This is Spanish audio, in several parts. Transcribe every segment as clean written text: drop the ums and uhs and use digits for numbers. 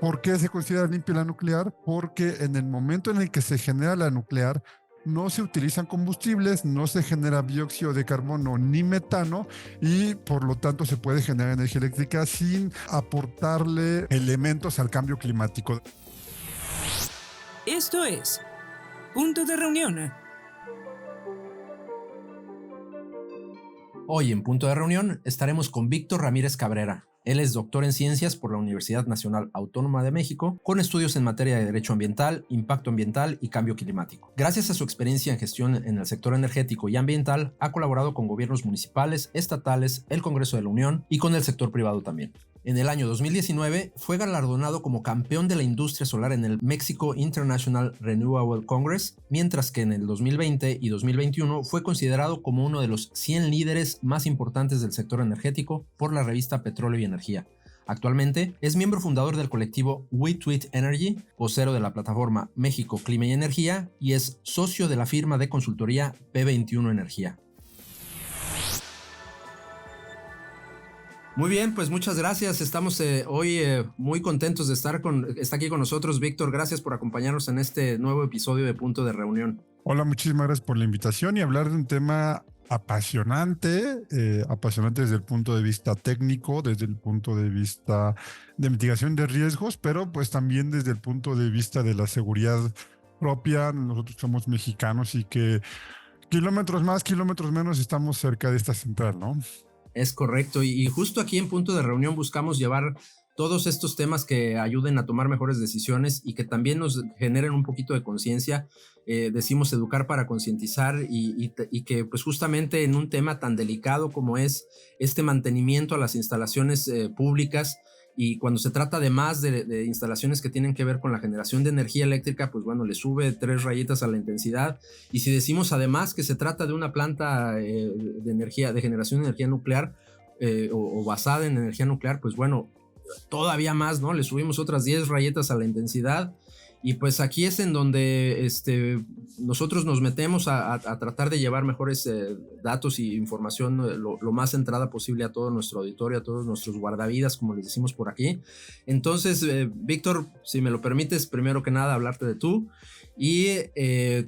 ¿Por qué se considera limpia la nuclear? Porque en el momento en el que se genera la nuclear, no se utilizan combustibles, no se genera dióxido de carbono ni metano y por lo tanto se puede generar energía eléctrica sin aportarle elementos al cambio climático. Esto es Punto de Reunión. Hoy en Punto de Reunión estaremos con Víctor Ramírez Cabrera. Él es doctor en Ciencias por la Universidad Nacional Autónoma de México, con estudios en materia de Derecho Ambiental, Impacto Ambiental y Cambio Climático. Gracias a su experiencia en gestión en el sector energético y ambiental, ha colaborado con gobiernos municipales, estatales, el Congreso de la Unión y con el sector privado también. En el año 2019 fue galardonado como campeón de la industria solar en el Mexico International Renewable Congress, mientras que en el 2020 y 2021 fue considerado como uno de los 100 líderes más importantes del sector energético por la revista Petróleo y Energía. Actualmente es miembro fundador del colectivo We Tweet Energy, vocero de la plataforma México Clima y Energía y es socio de la firma de consultoría P21 Energía. Muy bien, pues muchas gracias. Estamos hoy muy contentos de estar aquí con nosotros. Víctor, gracias por acompañarnos en este nuevo episodio de Punto de Reunión. Hola, muchísimas gracias por la invitación y hablar de un tema apasionante desde el punto de vista técnico, desde el punto de vista de mitigación de riesgos, pero pues también desde el punto de vista de la seguridad propia. Nosotros somos mexicanos y que kilómetros más, kilómetros menos estamos cerca de esta central, ¿no? Es correcto, y justo aquí en Punto de Reunión buscamos llevar todos estos temas que ayuden a tomar mejores decisiones y que también nos generen un poquito de conciencia. Decimos educar para concientizar y que pues justamente en un tema tan delicado como es este mantenimiento a las instalaciones públicas, y cuando se trata además de instalaciones que tienen que ver con la generación de energía eléctrica, pues bueno, le sube 3 rayitas a la intensidad. Y si decimos además que se trata de una planta de generación de energía nuclear o basada en energía nuclear, pues bueno, todavía más, ¿no? Le subimos otras 10 rayitas a la intensidad. Y pues aquí es en donde nosotros nos metemos a tratar de llevar mejores datos y información lo más centrada posible a todo nuestro auditorio, a todos nuestros guardavidas, como les decimos por aquí. Entonces, Víctor, si me lo permites, primero que nada hablarte de tú y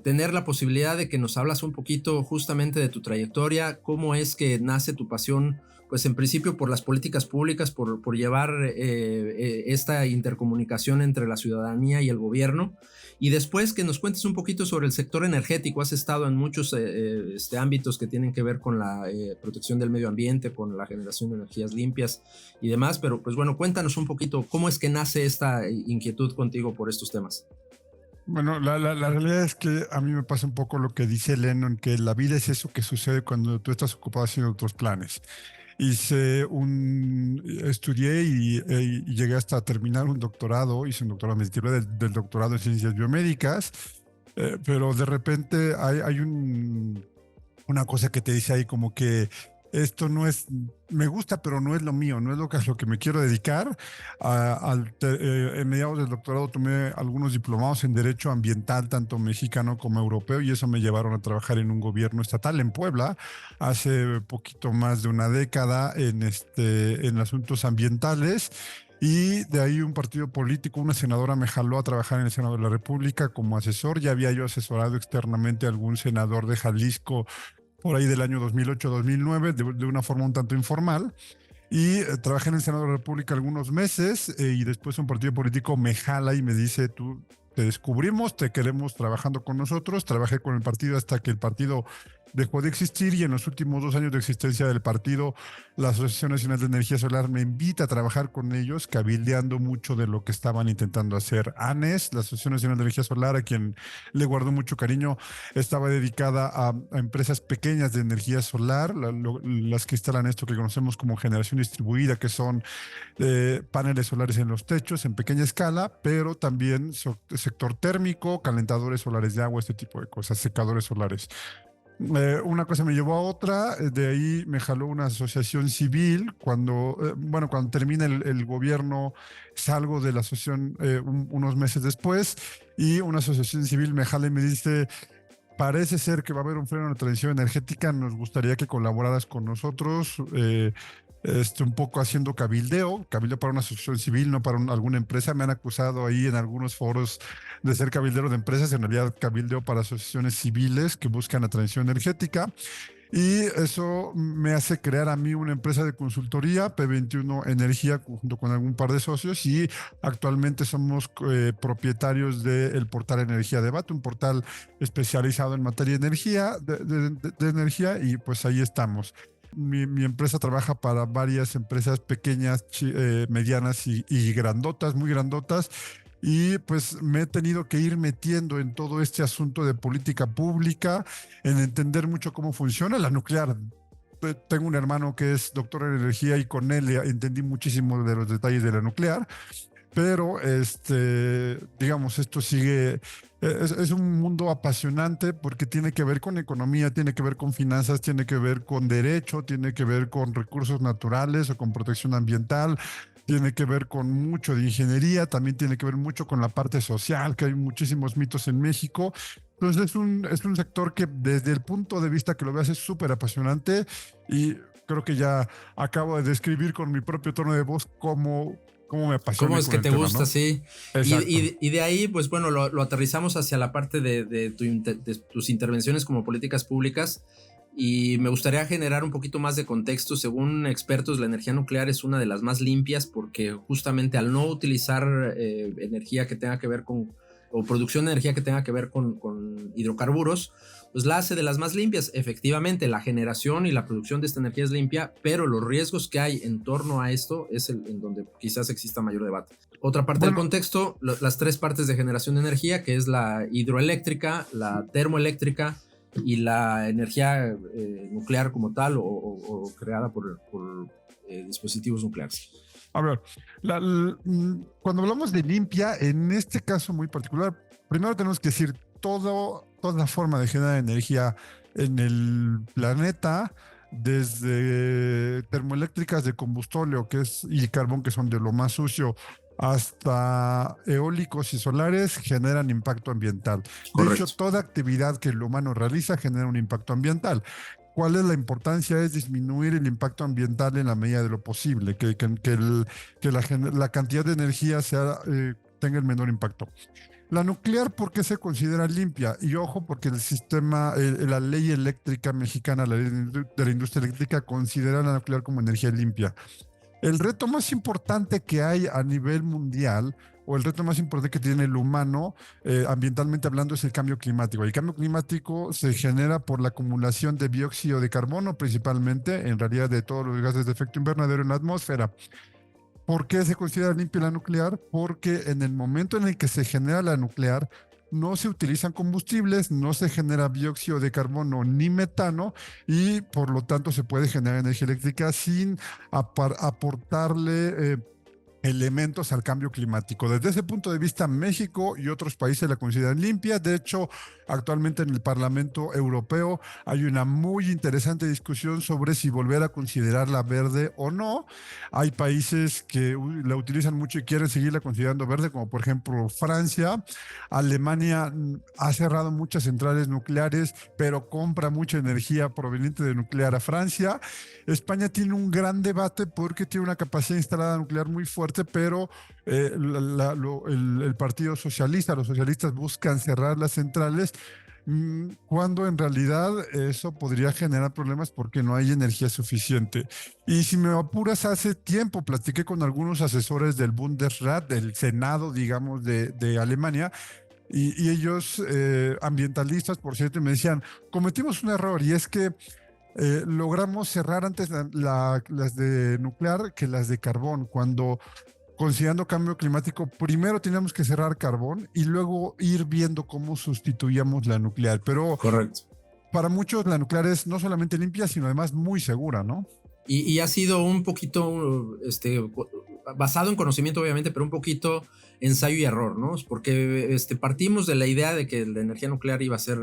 tener la posibilidad de que nos hablas un poquito justamente de tu trayectoria, cómo es que nace tu pasión, pues en principio por las políticas públicas, por llevar esta intercomunicación entre la ciudadanía y el gobierno, y después que nos cuentes un poquito sobre el sector energético. Has estado en muchos ámbitos que tienen que ver con la protección del medio ambiente, con la generación de energías limpias y demás, pero pues bueno, cuéntanos un poquito cómo es que nace esta inquietud contigo por estos temas. Bueno, la realidad es que a mí me pasa un poco lo que dice Lennon, que la vida es eso que sucede cuando tú estás ocupado haciendo otros planes. Estudié y llegué hasta terminar un doctorado, hice un doctorado, me titulé del doctorado en ciencias biomédicas, pero de repente hay una cosa que te dice ahí como que esto no es, me gusta, pero no es lo mío, no es lo que me quiero dedicar. En mediados del doctorado tomé algunos diplomados en Derecho Ambiental, tanto mexicano como europeo, y eso me llevaron a trabajar en un gobierno estatal en Puebla hace poquito más de una década en asuntos ambientales. Y de ahí un partido político, una senadora me jaló a trabajar en el Senado de la República como asesor. Ya había yo asesorado externamente a algún senador de Jalisco por ahí del año 2008-2009, de una forma un tanto informal. Y trabajé en el Senado de la República algunos meses y después un partido político me jala y me dice, tú te descubrimos, te queremos trabajando con nosotros. Trabajé con el partido hasta que el partido dejó de existir y en los últimos 2 años de existencia del partido, la Asociación Nacional de Energía Solar me invita a trabajar con ellos, cabildeando mucho de lo que estaban intentando hacer. ANES, la Asociación Nacional de Energía Solar, a quien le guardo mucho cariño, estaba dedicada a empresas pequeñas de energía solar, las que instalan esto que conocemos como generación distribuida, que son paneles solares en los techos en pequeña escala, pero también sector térmico, calentadores solares de agua, este tipo de cosas, secadores solares. Una cosa me llevó a otra, de ahí me jaló una asociación civil. Cuando termina el gobierno, salgo de la asociación unos meses después y una asociación civil me jala y me dice, parece ser que va a haber un freno en la transición energética, nos gustaría que colaboraras con nosotros un poco haciendo cabildeo para una asociación civil, no para alguna empresa. Me han acusado ahí en algunos foros de ser cabildero de empresas, en realidad cabildeo para asociaciones civiles que buscan la transición energética. Y eso me hace crear a mí una empresa de consultoría, P21 Energía, junto con algún par de socios, y actualmente somos propietarios del portal Energía Debate, un portal especializado en materia de energía, de energía, y pues ahí estamos. Mi empresa trabaja para varias empresas pequeñas, medianas y grandotas, muy grandotas, y pues me he tenido que ir metiendo en todo este asunto de política pública, en entender mucho cómo funciona la nuclear. Tengo un hermano que es doctor en energía y con él entendí muchísimo de los detalles de la nuclear, pero digamos, esto sigue, es un mundo apasionante porque tiene que ver con economía, tiene que ver con finanzas, tiene que ver con derecho, tiene que ver con recursos naturales o con protección ambiental, tiene que ver con mucho de ingeniería, también tiene que ver mucho con la parte social, que hay muchísimos mitos en México. Entonces es un sector que desde el punto de vista que lo veas es súper apasionante, y creo que ya acabo de describir con mi propio tono de voz cómo me ¿Cómo apasiona es con que el te tema, gusta? ¿no? Sí. Exacto. Y de ahí, pues bueno, lo aterrizamos hacia la parte de tus intervenciones como políticas públicas. Y me gustaría generar un poquito más de contexto. Según expertos, la energía nuclear es una de las más limpias porque justamente al no utilizar energía que tenga que ver con, o producción de energía que tenga que ver con hidrocarburos, pues la hace de las más limpias. Efectivamente, la generación y la producción de esta energía es limpia, pero los riesgos que hay en torno a esto es en donde quizás exista mayor debate. Otra parte del Bueno, contexto, las tres partes de generación de energía, que es la hidroeléctrica, la termoeléctrica y la energía nuclear como tal o creada por dispositivos nucleares. a ver, cuando hablamos de limpia, en este caso muy particular, primero tenemos que decir toda forma de generar energía en el planeta, desde termoeléctricas de combustóleo y carbón, que son de lo más sucio, hasta eólicos y solares, generan impacto ambiental. De hecho, Correcto. toda actividad que el humano realiza genera un impacto ambiental. ¿Cuál es la importancia? Es disminuir el impacto ambiental en la medida de lo posible, que la cantidad de energía tenga el menor impacto. La nuclear, ¿por qué se considera limpia? Y ojo, porque el sistema, la ley eléctrica mexicana, la ley de la industria eléctrica, considera la nuclear como energía limpia. El reto más importante que hay a nivel mundial, o el reto más importante que tiene el humano, ambientalmente hablando, es el cambio climático. El cambio climático se genera por la acumulación de dióxido de carbono, principalmente, en realidad de todos los gases de efecto invernadero en la atmósfera. ¿Por qué se considera limpia la nuclear? Porque en el momento en el que se genera la nuclear, no se utilizan combustibles, no se genera dióxido de carbono ni metano, y por lo tanto se puede generar energía eléctrica sin aportarle elementos al cambio climático. Desde ese punto de vista, México y otros países la consideran limpia. De hecho, actualmente en el Parlamento Europeo hay una muy interesante discusión sobre si volver a considerarla verde o no. Hay países que la utilizan mucho y quieren seguirla considerando verde, como por ejemplo Francia. Alemania ha cerrado muchas centrales nucleares, pero compra mucha energía proveniente de nuclear a Francia. España tiene un gran debate porque tiene una capacidad instalada nuclear muy fuerte, pero el Partido Socialista, los socialistas buscan cerrar las centrales, cuando en realidad eso podría generar problemas porque no hay energía suficiente. Y si me apuras, hace tiempo platiqué con algunos asesores del Bundesrat, del Senado, digamos, de Alemania, y ellos, ambientalistas, por cierto, me decían, cometimos un error, y es que logramos cerrar antes las de nuclear que las de carbón, cuando, considerando cambio climático, primero teníamos que cerrar carbón y luego ir viendo cómo sustituíamos la nuclear. Pero Correcto. para muchos la nuclear es no solamente limpia, sino además muy segura, ¿no? Y ha sido un poquito basado en conocimiento, obviamente, pero un poquito ensayo y error, ¿no? Porque partimos de la idea de que la energía nuclear iba a ser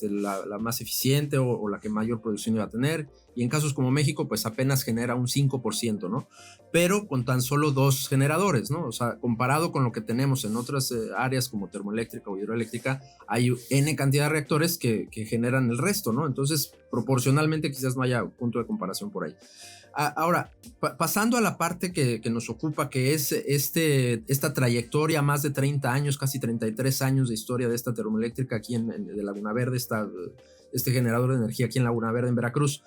la más eficiente o la que mayor producción iba a tener, y en casos como México, pues apenas genera un 5%, ¿no? Pero con tan solo 2 generadores, ¿no? O sea, comparado con lo que tenemos en otras áreas como termoeléctrica o hidroeléctrica, hay N cantidad de reactores que generan el resto, ¿no? Entonces, proporcionalmente quizás no haya punto de comparación por ahí. Ahora, Pasando a la parte que nos ocupa, que es esta trayectoria, más de 30 años, casi 33 años de historia de esta termoeléctrica aquí de Laguna Verde, este generador de energía aquí en Laguna Verde, en Veracruz,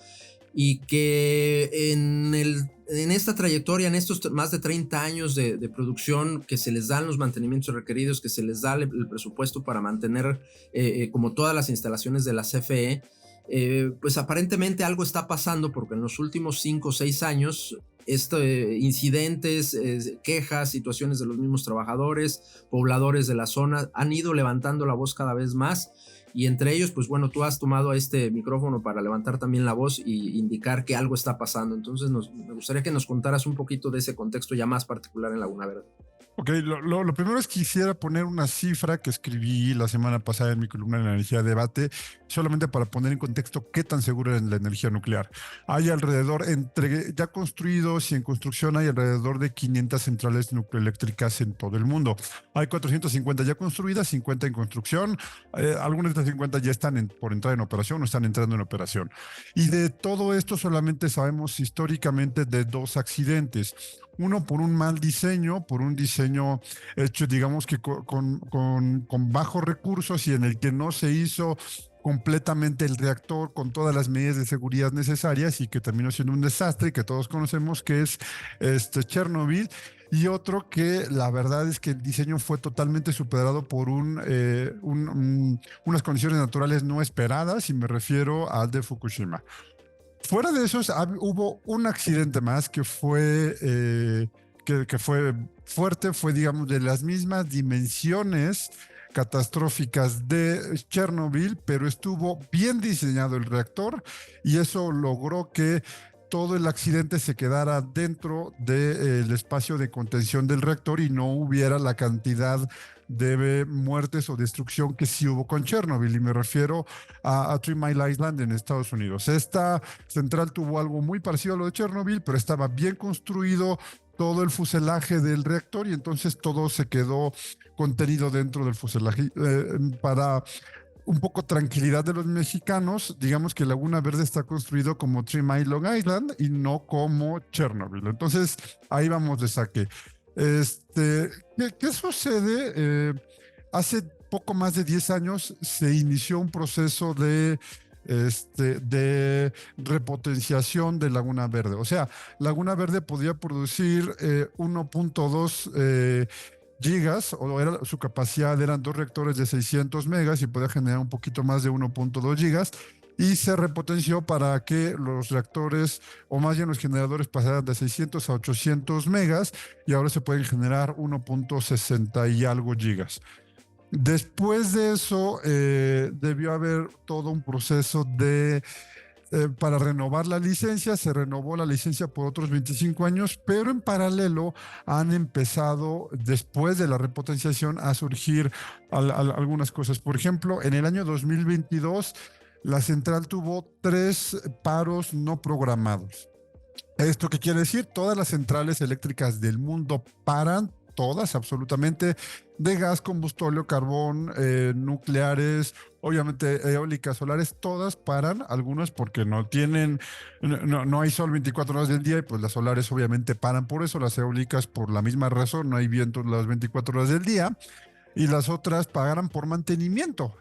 y que en esta trayectoria, en estos más de 30 años de producción, que se les dan los mantenimientos requeridos, que se les da el presupuesto para mantener como todas las instalaciones de la CFE, pues aparentemente algo está pasando, porque en los últimos 5 o 6 años incidentes, quejas, situaciones de los mismos trabajadores, pobladores de la zona han ido levantando la voz cada vez más, y entre ellos, pues bueno, tú has tomado este micrófono para levantar también la voz y indicar que algo está pasando. Entonces me gustaría que nos contaras un poquito de ese contexto ya más particular en Laguna Verde. Ok, lo primero es que quisiera poner una cifra que escribí la semana pasada en mi columna de Energía Debate, solamente para poner en contexto qué tan segura es la energía nuclear. Hay alrededor, entre ya construidos y en construcción, hay alrededor de 500 centrales nucleoeléctricas en todo el mundo. Hay 450 ya construidas, 50 en construcción. Algunas de estas 50 ya están por entrar en operación o están entrando en operación. Y de todo esto solamente sabemos históricamente de 2 accidentes. Uno por un mal diseño, por un diseño hecho, digamos que con bajos recursos y en el que no se hizo completamente el reactor con todas las medidas de seguridad necesarias y que terminó siendo un desastre y que todos conocemos, que es Chernobyl. Y otro que la verdad es que el diseño fue totalmente superado por unas condiciones naturales no esperadas, y me refiero al de Fukushima. Fuera de esos, hubo un accidente más que fue fuerte, fue, digamos, de las mismas dimensiones catastróficas de Chernobyl, pero estuvo bien diseñado el reactor y eso logró que todo el accidente se quedara dentro del espacio de contención del reactor y no hubiera la cantidad de muertes o destrucción que sí hubo con Chernobyl, y me refiero a Three Mile Island en Estados Unidos. Esta central tuvo algo muy parecido a lo de Chernobyl, pero estaba bien construido todo el fuselaje del reactor y entonces todo se quedó contenido dentro del fuselaje. Para un poco tranquilidad de los mexicanos, digamos que Laguna Verde está construido como Three Mile Long Island y no como Chernobyl. Entonces ahí vamos de saque. ¿Qué sucede? Hace poco más de 10 años se inició un proceso de repotenciación de Laguna Verde. O sea, Laguna Verde podía producir 1.2 gigas, o su capacidad eran 2 reactores de 600 megas y podía generar un poquito más de 1.2 gigas. Y se repotenció para que los reactores, o más bien los generadores, pasaran de 600 a 800 megas y ahora se pueden generar 1.60 y algo gigas. Después de eso, debió haber todo un proceso para renovar la licencia. Se renovó la licencia por otros 25 años, pero en paralelo han empezado, después de la repotenciación, a surgir algunas cosas. Por ejemplo, en el año 2022, la central tuvo 3 paros no programados. ¿Esto qué quiere decir? Todas las centrales eléctricas del mundo paran, todas absolutamente, de gas, combustible, carbón, nucleares, obviamente eólicas, solares, todas paran, algunas porque no hay sol 24 horas del día y pues las solares obviamente paran por eso, las eólicas por la misma razón, no hay viento las 24 horas del día. Y las otras pagarán por mantenimiento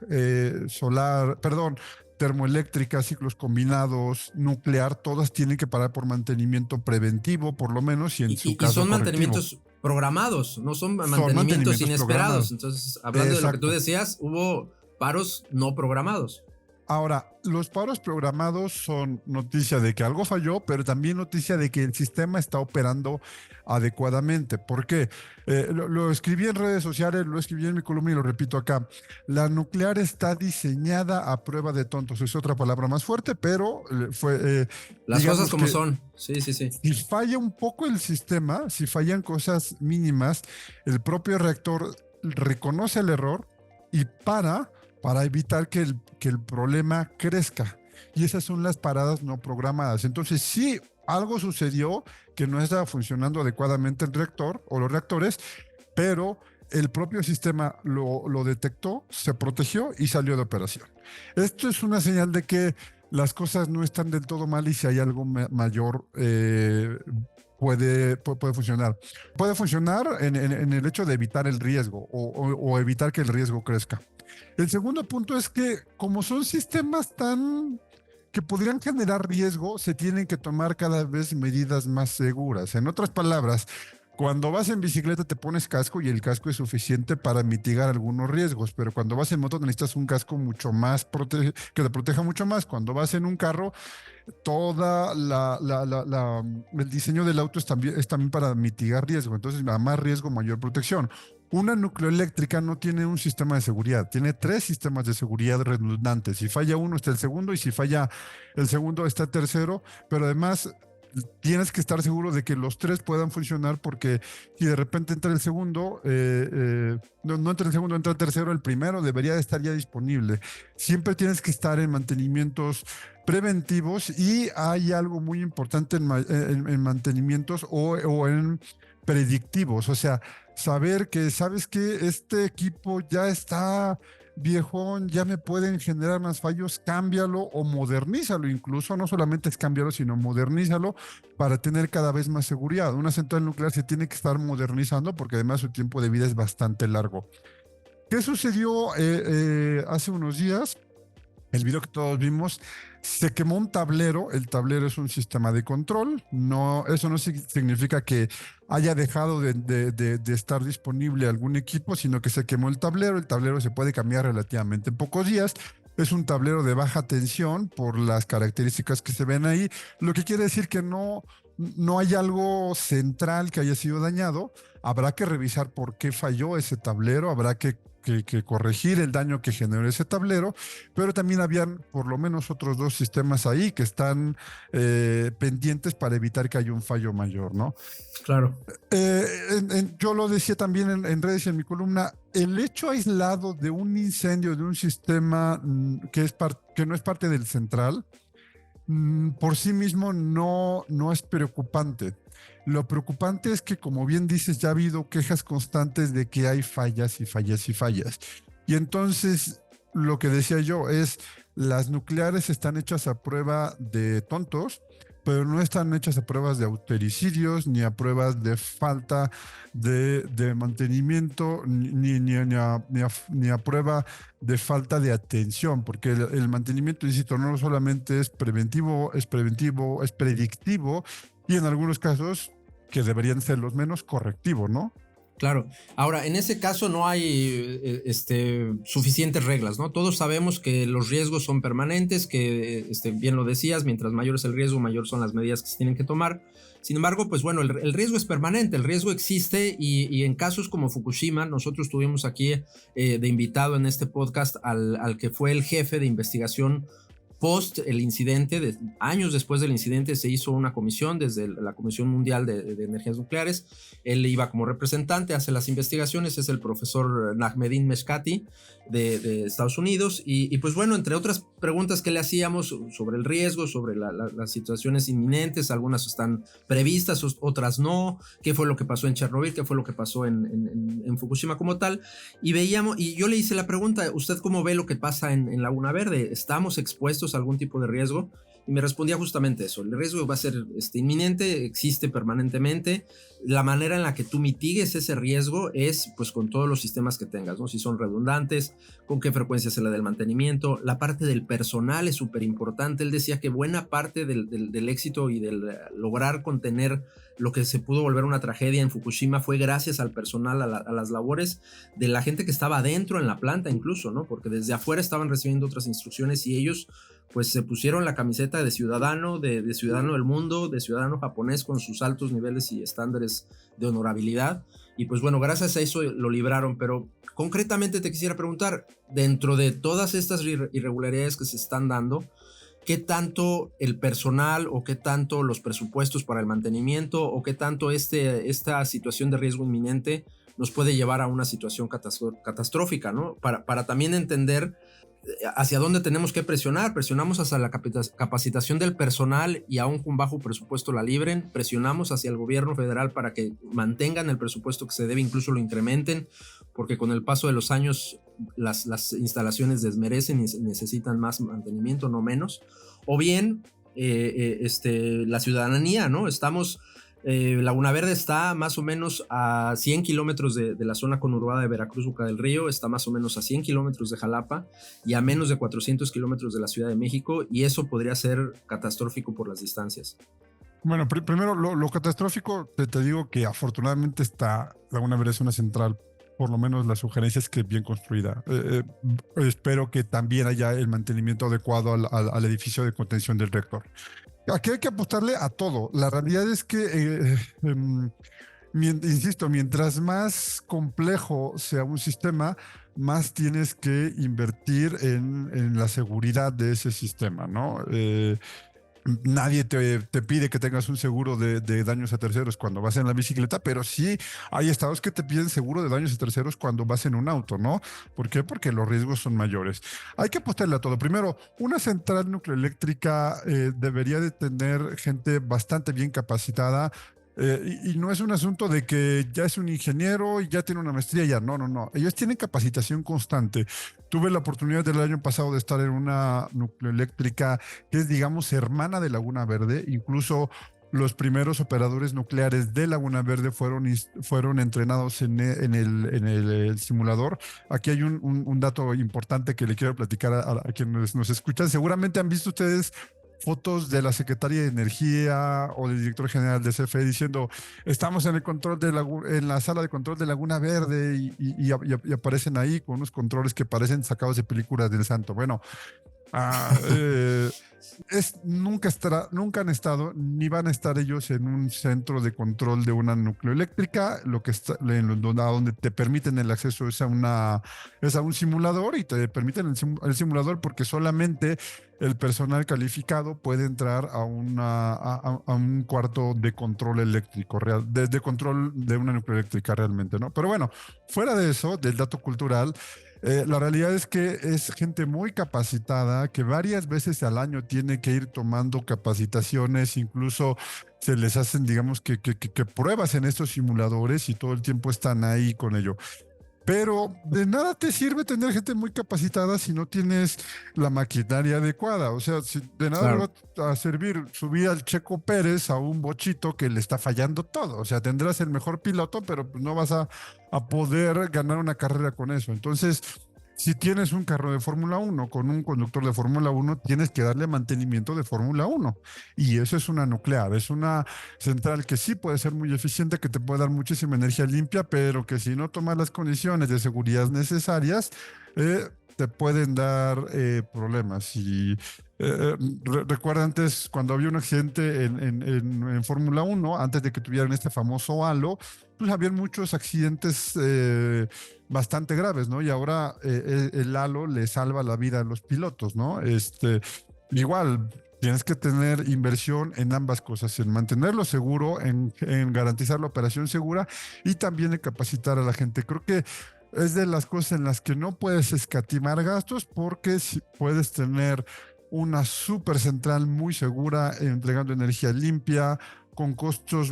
termoeléctrica, ciclos combinados, nuclear, todas tienen que pagar por mantenimiento preventivo, por lo menos, y en su caso son correctivo. Mantenimientos programados, no son mantenimientos inesperados. Programados. Entonces, hablando de lo que tú decías, hubo paros no programados. Ahora, los paros programados son noticia de que algo falló, pero también noticia de que el sistema está operando adecuadamente. ¿Por qué? Lo escribí en redes sociales, lo escribí en mi columna y lo repito acá. La nuclear está diseñada a prueba de tontos. Es otra palabra más fuerte, pero fue... Las cosas como son. Sí. Si falla un poco el sistema, si fallan cosas mínimas, el propio reactor reconoce el error y para evitar que el problema crezca. Y esas son las paradas no programadas. Entonces, sí, algo sucedió que no estaba funcionando adecuadamente el reactor o los reactores, pero el propio sistema lo detectó, se protegió y salió de operación. Esto es una señal de que las cosas no están del todo mal y si hay algo mayor puede funcionar. Puede funcionar en el hecho de evitar el riesgo o evitar que el riesgo crezca. El segundo punto es que como son sistemas que podrían generar riesgo, se tienen que tomar cada vez medidas más seguras. En otras palabras, cuando vas en bicicleta te pones casco y el casco es suficiente para mitigar algunos riesgos, pero cuando vas en moto necesitas un casco mucho más que te proteja mucho más. Cuando vas en un carro, toda el diseño del auto es también para mitigar riesgo. Entonces, a más riesgo, mayor protección. Una nucleoeléctrica no tiene un sistema de seguridad, tiene 3 sistemas de seguridad redundantes. Si falla uno, está el segundo, y si falla el segundo, está el tercero, pero además tienes que estar seguro de que los 3 puedan funcionar, porque si de repente entra el segundo, no entra el segundo, entra el tercero, el primero debería de estar ya disponible. Siempre tienes que estar en mantenimientos preventivos, y hay algo muy importante en mantenimientos o en predictivos, o sea, saber que, sabes que este equipo ya está viejón, ya me pueden generar más fallos, cámbialo o modernízalo, incluso no solamente es cambiarlo, sino modernízalo para tener cada vez más seguridad. Una central nuclear se tiene que estar modernizando porque además su tiempo de vida es bastante largo. ¿Qué sucedió hace unos días? El video que todos vimos, se quemó un tablero. El tablero es un sistema de control. No, eso no significa que haya dejado de estar disponible algún equipo, sino que se quemó el tablero. El tablero se puede cambiar relativamente en pocos días. Es un tablero de baja tensión por las características que se ven ahí, lo que quiere decir que no hay algo central que haya sido dañado. Habrá que revisar por qué falló ese tablero, habrá que corregir el daño que generó ese tablero, pero también habían por lo menos otros 2 sistemas ahí que están pendientes para evitar que haya un fallo mayor, ¿no? Claro. Yo lo decía también en redes y en mi columna, el hecho aislado de un incendio de un sistema que no es parte del central, por sí mismo no es preocupante. Lo preocupante es que, como bien dices, ya ha habido quejas constantes de que hay fallas y fallas y fallas. Y entonces, lo que decía yo es, las nucleares están hechas a prueba de tontos, pero no están hechas a pruebas de austericidios, ni a pruebas de falta de mantenimiento, ni a prueba de falta de atención, porque el mantenimiento, insisto, no solamente es preventivo, es predictivo, y en algunos casos, que deberían ser los menos, correctivo, ¿no? Claro. Ahora, en ese caso no hay suficientes reglas, ¿no? Todos sabemos que los riesgos son permanentes, que bien lo decías, mientras mayor es el riesgo, mayor son las medidas que se tienen que tomar. Sin embargo, pues bueno, el riesgo es permanente, el riesgo existe, y en casos como Fukushima, nosotros tuvimos aquí de invitado en este podcast al que fue el jefe de investigación post el incidente. Años después del incidente se hizo una comisión desde la Comisión Mundial de Energías Nucleares. Él iba como representante, hace las investigaciones, es el profesor Najmeddin Meshkati de Estados Unidos, y pues bueno, entre otras preguntas que le hacíamos sobre el riesgo, sobre las situaciones inminentes, algunas están previstas, otras no, qué fue lo que pasó en Chernobyl, qué fue lo que pasó en Fukushima como tal, y yo le hice la pregunta, ¿usted cómo ve lo que pasa en Laguna Verde? ¿Estamos expuestos a algún tipo de riesgo? Y me respondía justamente eso: el riesgo va a ser inminente, existe permanentemente. La manera en la que tú mitigues ese riesgo es pues con todos los sistemas que tengas, ¿no? Si son redundantes, con qué frecuencia se le da el mantenimiento. La parte del personal es súper importante. Él decía que buena parte del éxito y del lograr contener lo que se pudo volver una tragedia en Fukushima fue gracias al personal, a las labores de la gente que estaba adentro en la planta incluso, ¿no? Porque desde afuera estaban recibiendo otras instrucciones y ellos pues se pusieron la camiseta de ciudadano, de ciudadano del mundo, de ciudadano japonés, con sus altos niveles y estándares de honorabilidad. Y pues bueno, gracias a eso lo libraron. Pero concretamente te quisiera preguntar, dentro de todas estas irregularidades que se están dando, ¿qué tanto el personal o qué tanto los presupuestos para el mantenimiento o qué tanto esta situación de riesgo inminente nos puede llevar a una situación catastrófica, ¿no? Para también entender hacia dónde tenemos que presionar. Presionamos hacia la capacitación del personal y aún con bajo presupuesto la libren. Presionamos hacia el gobierno federal para que mantengan el presupuesto que se debe, incluso lo incrementen, porque con el paso de los años las instalaciones desmerecen y necesitan más mantenimiento, no menos. O bien la ciudadanía, ¿no? Estamos Laguna Verde está más o menos a 100 kilómetros de la zona conurbada de Veracruz, Boca del Río, está más o menos a 100 kilómetros de Jalapa y a menos de 400 kilómetros de la Ciudad de México, y eso podría ser catastrófico por las distancias. Bueno, primero lo catastrófico, te digo que afortunadamente está Laguna Verde, es una central, por lo menos la sugerencia es que bien construida. Espero que también haya el mantenimiento adecuado al edificio de contención del reactor. Aquí hay que apostarle a todo. La realidad es que, insisto, mientras más complejo sea un sistema, más tienes que invertir en la seguridad de ese sistema, ¿no? Nadie te pide que tengas un seguro de daños a terceros cuando vas en la bicicleta, pero sí hay estados que te piden seguro de daños a terceros cuando vas en un auto, ¿no? ¿Por qué? Porque los riesgos son mayores. Hay que apostarle a todo. Primero, una central nucleoeléctrica debería de tener gente bastante bien capacitada. Y no es un asunto de que ya es un ingeniero y ya tiene una maestría, ya no, no, no. Ellos tienen capacitación constante. Tuve la oportunidad del año pasado de estar en una nucleoeléctrica que es, digamos, hermana de Laguna Verde. Incluso los primeros operadores nucleares de Laguna Verde fueron entrenados en el simulador. Aquí hay un dato importante que le quiero platicar a quienes nos escuchan. Seguramente han visto ustedes fotos de la secretaria de Energía o del director general de CFE diciendo estamos en el control en la sala de control de Laguna Verde y aparecen ahí con unos controles que parecen sacados de películas del Santo. Bueno, ah, nunca han estado ni van a estar ellos en un centro de control de una nucleoeléctrica. Lo que está, a donde te permiten el acceso es a un simulador, y te permiten el simulador porque solamente el personal calificado puede entrar a un cuarto de control eléctrico real, de control de una nucleoeléctrica realmente, ¿no? Pero bueno, fuera de eso, del dato cultural, la realidad es que es gente muy capacitada que varias veces al año tiene que ir tomando capacitaciones, incluso se les hacen, digamos, que pruebas en estos simuladores y todo el tiempo están ahí con ello. Pero de nada te sirve tener gente muy capacitada si no tienes la maquinaria adecuada. O sea, de nada le Claro. va a servir subir al Checo Pérez a un bochito que le está fallando todo. O sea, tendrás el mejor piloto, pero pues no vas a poder ganar una carrera con eso. Entonces, si tienes un carro de Fórmula 1 con un conductor de Fórmula 1, tienes que darle mantenimiento de Fórmula 1. Y eso es una nuclear, es una central que sí puede ser muy eficiente, que te puede dar muchísima energía limpia, pero que si no tomas las condiciones de seguridad necesarias, te pueden dar problemas. Y recuerda antes, cuando había un accidente en Fórmula 1, antes de que tuvieran este famoso halo, pues habían muchos accidentes bastante graves, ¿no? Y ahora el halo le salva la vida a los pilotos, ¿no? Igual, tienes que tener inversión en ambas cosas, en mantenerlo seguro, en garantizar la operación segura y también en capacitar a la gente. Creo que es de las cosas en las que no puedes escatimar gastos, porque si puedes tener una super central muy segura, entregando energía limpia, con costos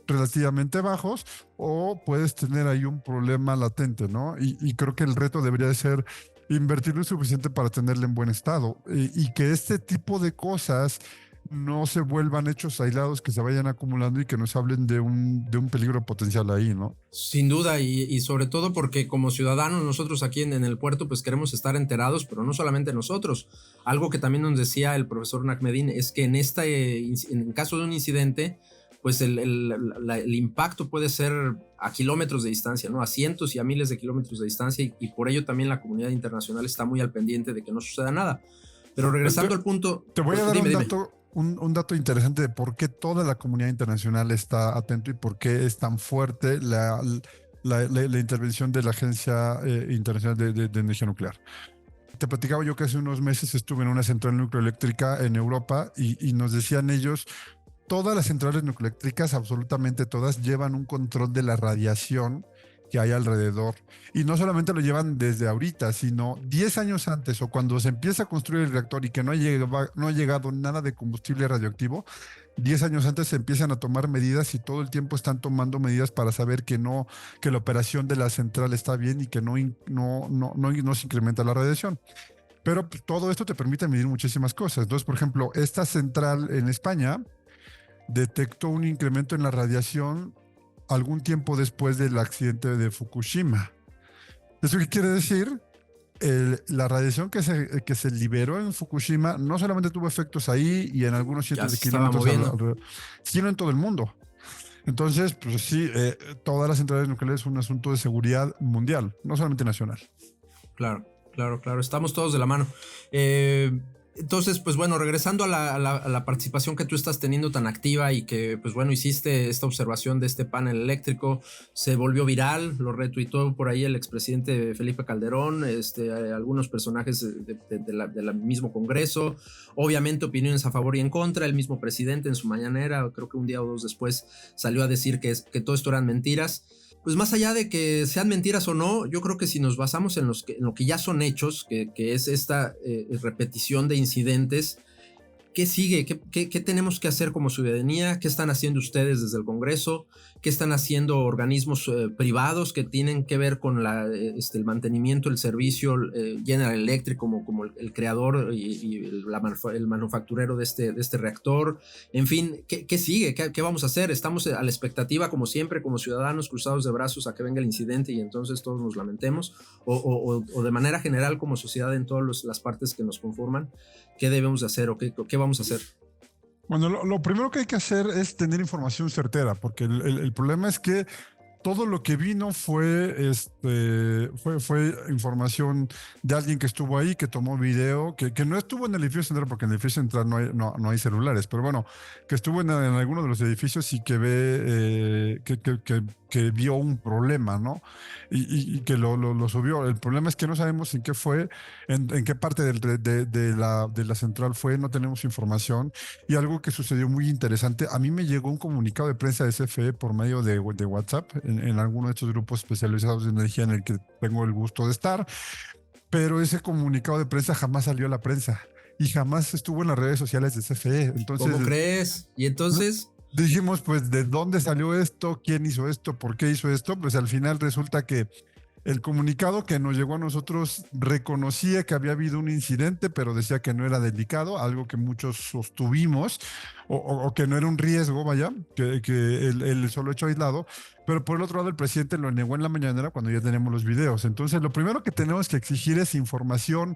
relativamente bajos, o puedes tener ahí un problema latente, ¿no? Y creo que el reto debería de ser invertir lo suficiente para tenerla en buen estado, y que este tipo de cosas no se vuelvan hechos aislados que se vayan acumulando y que nos hablen de un peligro potencial ahí, ¿no? Sin duda, y sobre todo porque como ciudadanos nosotros aquí en el puerto pues queremos estar enterados, pero no solamente nosotros. Algo que también nos decía el profesor Nakmedin es que en caso de un incidente, pues el impacto puede ser a kilómetros de distancia, ¿no? A cientos y a miles de kilómetros de distancia, y por ello también la comunidad internacional está muy al pendiente de que no suceda nada. Pero regresando al punto... Te voy a dar dime. un dato interesante de por qué toda la comunidad internacional está atento y por qué es tan fuerte la intervención de la Agencia Internacional de Energía Nuclear. Te platicaba yo que hace unos meses estuve en una central nucleoeléctrica en Europa, y nos decían ellos, todas las centrales nucleoeléctricas, absolutamente todas, llevan un control de la radiación que hay alrededor. Y no solamente lo llevan desde ahorita, sino 10 años antes, o cuando se empieza a construir el reactor y que no ha llegado nada de combustible radioactivo. 10 años antes se empiezan a tomar medidas, y todo el tiempo están tomando medidas para saber que la operación de la central está bien y que no se incrementa la radiación. Pero pues, todo esto te permite medir muchísimas cosas. Entonces, por ejemplo, esta central en España detectó un incremento en la radiación algún tiempo después del accidente de Fukushima. ¿Eso qué quiere decir? La radiación que se liberó en Fukushima no solamente tuvo efectos ahí y en algunos Ya cientos de se estaba kilómetros moviendo. alrededor, sino en todo el mundo. Entonces, pues sí, todas las centrales nucleares son un asunto de seguridad mundial, no solamente nacional. Claro, claro, claro. Estamos todos de la mano. Entonces, pues bueno, regresando a la participación que tú estás teniendo tan activa y que, pues bueno, hiciste esta observación de este panel eléctrico, se volvió viral, lo retuitó por ahí el expresidente Felipe Calderón, algunos personajes del mismo Congreso, obviamente opiniones a favor y en contra, el mismo presidente en su mañanera, creo que un día o dos después salió a decir que todo esto eran mentiras. Pues más allá de que sean mentiras o no, yo creo que si nos basamos en lo que ya son hechos, que es esta repetición de incidentes, ¿qué sigue? ¿Qué tenemos que hacer como ciudadanía? ¿Qué están haciendo ustedes desde el Congreso? ¿Qué están haciendo organismos privados que tienen que ver con el mantenimiento, el servicio, General Electric como el creador y el manufacturero de este reactor? En fin, ¿qué sigue? ¿Qué vamos a hacer? Estamos a la expectativa, como siempre, como ciudadanos cruzados de brazos a que venga el incidente y entonces todos nos lamentemos, o de manera general como sociedad en todas las partes que nos conforman, ¿qué debemos de hacer o qué vamos a hacer? Bueno, lo primero que hay que hacer es tener información certera, porque el problema es que todo lo que vino fue información de alguien que estuvo ahí, que tomó video, que no estuvo en el edificio central, porque en el edificio central no hay celulares, pero bueno, que estuvo en alguno de los edificios y que que vio un problema, ¿no? Y que lo subió. El problema es que no sabemos en qué fue, en qué parte de la central fue, no tenemos información. Y algo que sucedió muy interesante, a mí me llegó un comunicado de prensa de CFE por medio de WhatsApp, en alguno de estos grupos especializados de energía en el que tengo el gusto de estar, pero ese comunicado de prensa jamás salió a la prensa y jamás estuvo en las redes sociales de CFE. Entonces, ¿Cómo crees? Y entonces... dijimos, pues, ¿de dónde salió esto? ¿Quién hizo esto? ¿Por qué hizo esto? Pues al final resulta que el comunicado que nos llegó a nosotros reconocía que había habido un incidente, pero decía que no era delicado, algo que muchos sostuvimos, o que no era un riesgo, vaya, que el solo hecho aislado. Pero por el otro lado, el presidente lo negó en la mañanera cuando ya tenemos los videos. Entonces, lo primero que tenemos que exigir es información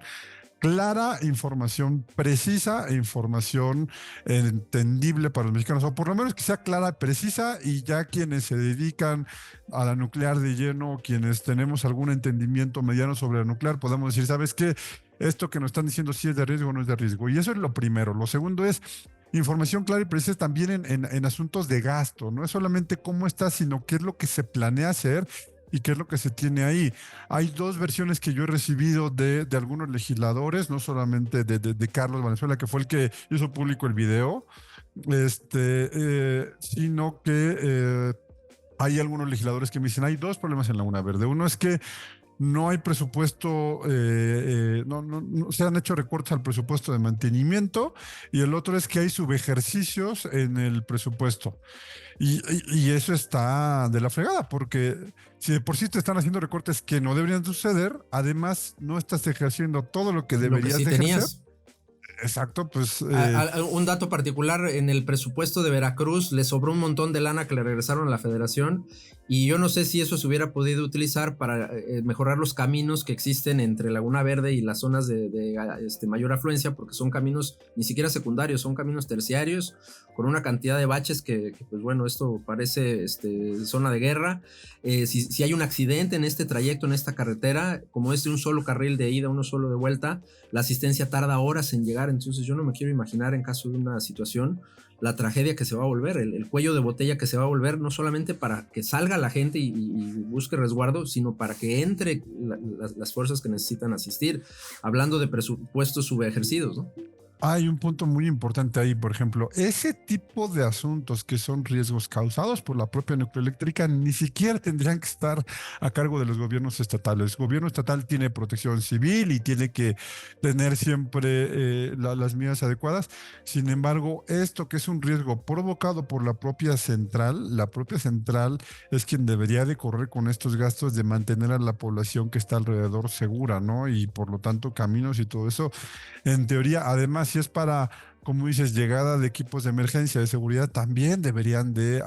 clara, información precisa e información entendible para los mexicanos, o por lo menos que sea clara, precisa, y ya quienes se dedican a la nuclear de lleno, quienes tenemos algún entendimiento mediano sobre la nuclear, podemos decir, ¿sabes qué? Esto que nos están diciendo sí es de riesgo o no es de riesgo. Y eso es lo primero. Lo segundo es información clara y precisa también en asuntos de gasto. No es solamente cómo está, sino qué es lo que se planea hacer y qué es lo que se tiene ahí. Hay dos versiones que yo he recibido de algunos legisladores, no solamente de Carlos Valenzuela, que fue el que hizo público el video, sino que hay algunos legisladores que me dicen, hay dos problemas en Laguna Verde. Uno es que no hay presupuesto, no se han hecho recortes al presupuesto de mantenimiento, y el otro es que hay subejercicios en el presupuesto. Y eso está de la fregada, porque si de por sí te están haciendo recortes que no deberían suceder, además no estás ejerciendo todo lo que Lo que deberías sí de ejercer. tenías. Exacto, pues... Un dato particular, en el presupuesto de Veracruz le sobró un montón de lana que le regresaron a la federación, y yo no sé si eso se hubiera podido utilizar para mejorar los caminos que existen entre Laguna Verde y las zonas de mayor afluencia, porque son caminos ni siquiera secundarios, son caminos terciarios con una cantidad de baches que pues bueno, esto parece zona de guerra. Si hay un accidente en este trayecto, en esta carretera, como es de un solo carril de ida, uno solo de vuelta, la asistencia tarda horas en llegar. Entonces yo no me quiero imaginar, en caso de una situación, la tragedia que se va a volver, el cuello de botella que se va a volver, no solamente para que salga la gente y busque resguardo, sino para que entre las fuerzas que necesitan asistir, hablando de presupuestos subejercidos, ¿no? Hay un punto muy importante ahí, por ejemplo, ese tipo de asuntos que son riesgos causados por la propia nucleoeléctrica ni siquiera tendrían que estar a cargo de los gobiernos estatales. El gobierno estatal tiene protección civil y tiene que tener siempre las medidas adecuadas. Sin embargo, esto que es un riesgo provocado por la propia central es quien debería de correr con estos gastos de mantener a la población que está alrededor segura, ¿no? Y por lo tanto, caminos y todo eso, en teoría, además, si es para como dices, llegada de equipos de emergencia de seguridad, también deberían de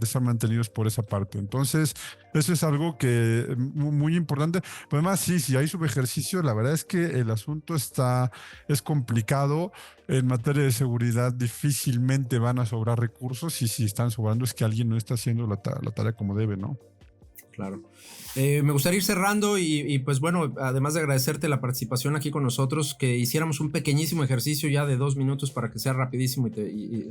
estar mantenidos por esa parte. Entonces, eso es algo que muy importante. Pero además, sí, si hay subejercicio, la verdad es que el asunto es complicado. En materia de seguridad difícilmente van a sobrar recursos, y si están sobrando es que alguien no está haciendo la tarea como debe, ¿no? Claro. Me gustaría ir cerrando y pues bueno, además de agradecerte la participación aquí con nosotros, que hiciéramos un pequeñísimo ejercicio ya de 2 minutos para que sea rapidísimo y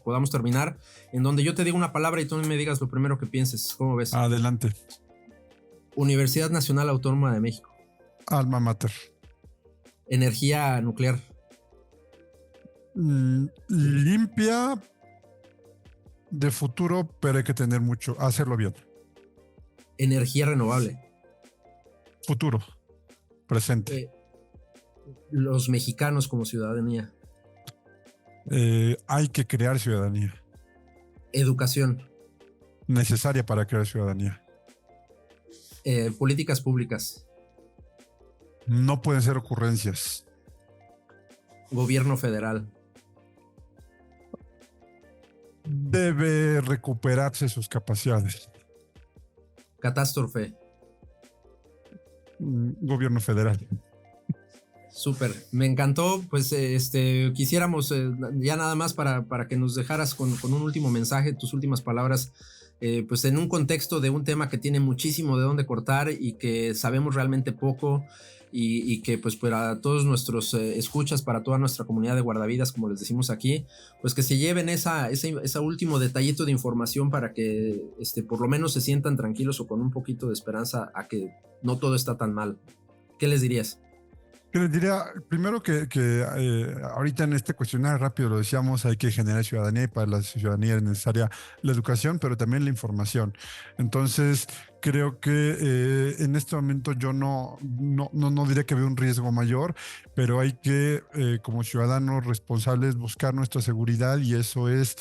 podamos terminar, en donde yo te digo una palabra y tú me digas lo primero que pienses. ¿Cómo ves? Adelante. Universidad Nacional Autónoma de México. Alma mater. Energía nuclear. Limpia, de futuro, pero hay que tener mucho, hacerlo bien. Energía renovable. Futuro, presente. Los mexicanos como ciudadanía. Hay que crear ciudadanía. Educación. Necesaria para crear ciudadanía. Políticas públicas. No pueden ser ocurrencias. Gobierno federal. Debe recuperarse sus capacidades. Catástrofe. Gobierno federal. Súper, me encantó. Pues quisiéramos ya nada más para que nos dejaras con un último mensaje, tus últimas palabras, pues en un contexto de un tema que tiene muchísimo de dónde cortar y que sabemos realmente poco, y que pues para todos nuestros escuchas, para toda nuestra comunidad de guardavidas, como les decimos aquí, pues que se lleven esa último detallito de información para que por lo menos se sientan tranquilos o con un poquito de esperanza a que no todo está tan mal. ¿Qué les dirías? Que les diría, primero que ahorita en este cuestionario rápido lo decíamos, hay que generar ciudadanía, y para la ciudadanía es necesaria la educación, pero también la información. Entonces, creo que en este momento yo no diría que veo un riesgo mayor, pero hay que, como ciudadanos responsables, buscar nuestra seguridad, y eso es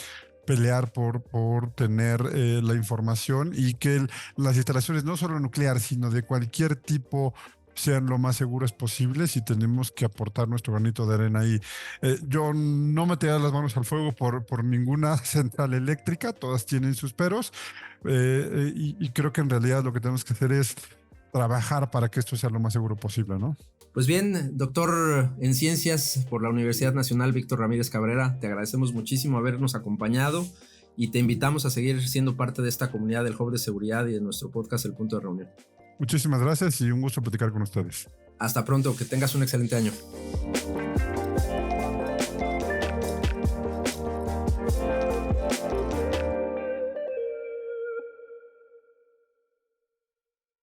pelear por tener la información, y que las instalaciones no solo nuclear, sino de cualquier tipo sean lo más seguras posibles, y tenemos que aportar nuestro granito de arena ahí. Yo no metería las manos al fuego por ninguna central eléctrica, todas tienen sus peros, y creo que en realidad lo que tenemos que hacer es trabajar para que esto sea lo más seguro posible, ¿no? Pues bien, doctor en ciencias por la Universidad Nacional Víctor Ramírez Cabrera, te agradecemos muchísimo habernos acompañado y te invitamos a seguir siendo parte de esta comunidad del Hub de Seguridad y de nuestro podcast El Punto de Reunión. Muchísimas gracias y un gusto platicar con ustedes. Hasta pronto, que tengas un excelente año.